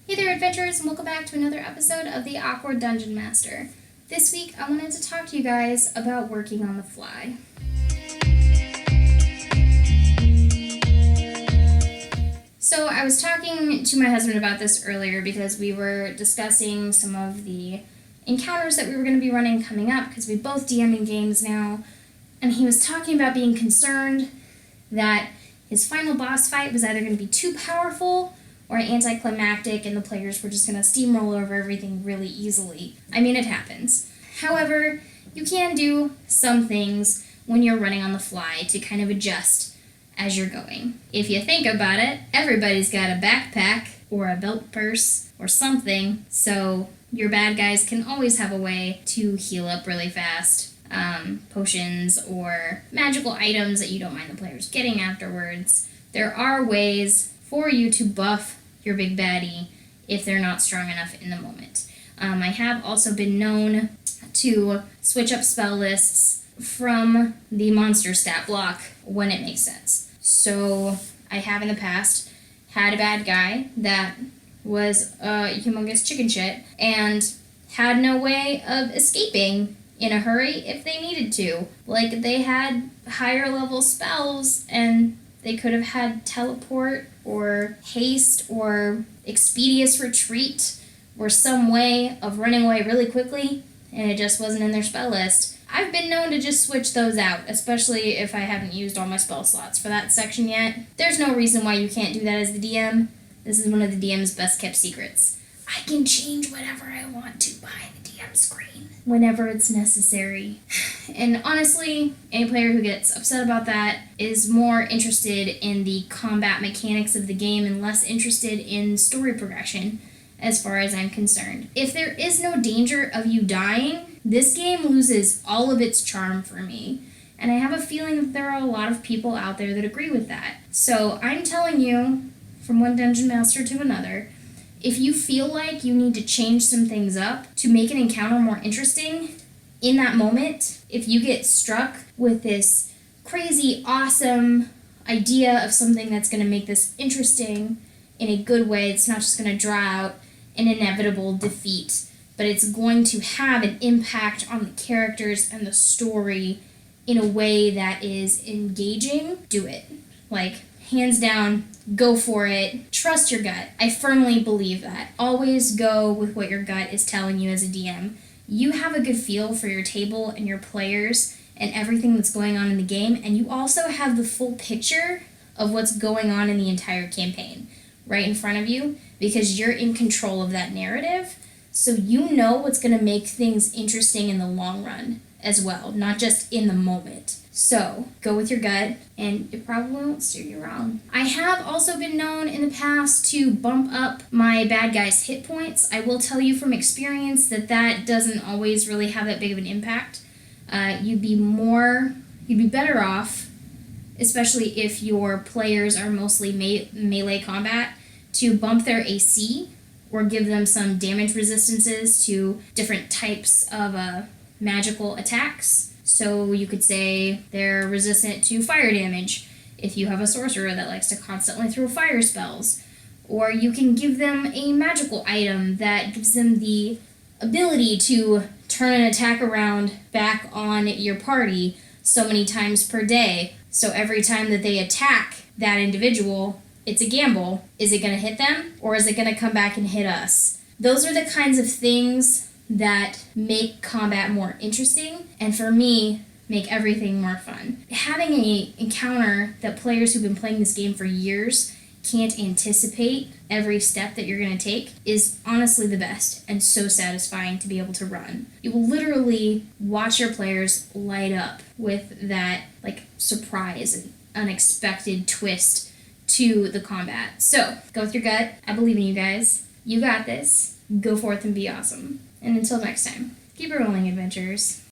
Hey there, adventurers, and welcome back to another episode of the Awkward Dungeon Master. This week, I wanted to talk to you guys about working on the fly. So, I was talking to my husband about this earlier because we were discussing some of the encounters that we were going to be running coming up because we both DM in games now, and he was talking about being concerned that his final boss fight was either going to be too powerful or anticlimactic, and the players were just going to steamroll over everything really easily. I mean, it happens. However, you can do some things when you're running on the fly to kind of adjust as you're going. If you think about it, everybody's got a backpack or a belt purse or something, so your bad guys can always have a way to heal up really fast. Potions or magical items that you don't mind the players getting afterwards. There are ways for you to buff your big baddie if they're not strong enough in the moment. I have also been known to switch up spell lists from the monster stat block when it makes sense. So I have in the past had a bad guy that was a humongous chicken shit and had no way of escaping in a hurry if they needed to. Like, they had higher level spells and they could have had teleport or haste or expeditious retreat or some way of running away really quickly, and it just wasn't in their spell list. I've been known to just switch those out, especially if I haven't used all my spell slots for that section yet. There's no reason why you can't do that as the DM. This is one of the DM's best kept secrets. I can change whatever I want to behind the DM screen whenever it's necessary. And honestly, any player who gets upset about that is more interested in the combat mechanics of the game and less interested in story progression, as far as I'm concerned. If there is no danger of you dying, this game loses all of its charm for me. And I have a feeling that there are a lot of people out there that agree with that. So I'm telling you, from one dungeon master to another, if you feel like you need to change some things up to make an encounter more interesting in that moment, if you get struck with this crazy, awesome idea of something that's going to make this interesting in a good way, it's not just going to draw out an inevitable defeat, but it's going to have an impact on the characters and the story in a way that is engaging, do it. Like, hands down, go for it. Trust your gut. I firmly believe that. Always go with what your gut is telling you as a DM. You have a good feel for your table and your players and everything that's going on in the game, and you also have the full picture of what's going on in the entire campaign right in front of you because you're in control of that narrative, so you know what's going to make things interesting in the long run as well, not just in the moment. So, go with your gut, and it probably won't steer you wrong. I have also been known in the past to bump up my bad guy's hit points. I will tell you from experience that doesn't always really have that big of an impact. You'd be better off, especially if your players are mostly melee combat, to bump their AC or give them some damage resistances to different types of magical attacks. So you could say they're resistant to fire damage if you have a sorcerer that likes to constantly throw fire spells. Or you can give them a magical item that gives them the ability to turn an attack around back on your party so many times per day. So every time that they attack that individual, it's a gamble. Is it going to hit them, or is it going to come back and hit us? Those are the kinds of things that make combat more interesting, and for me, make everything more fun. Having an encounter that players who've been playing this game for years can't anticipate every step that you're going to take is honestly the best and so satisfying to be able to run. You will literally watch your players light up with that surprise and unexpected twist to the combat. So, go with your gut. I believe in you guys. You got this. Go forth and be awesome. And until next time, keep it rolling, adventurers.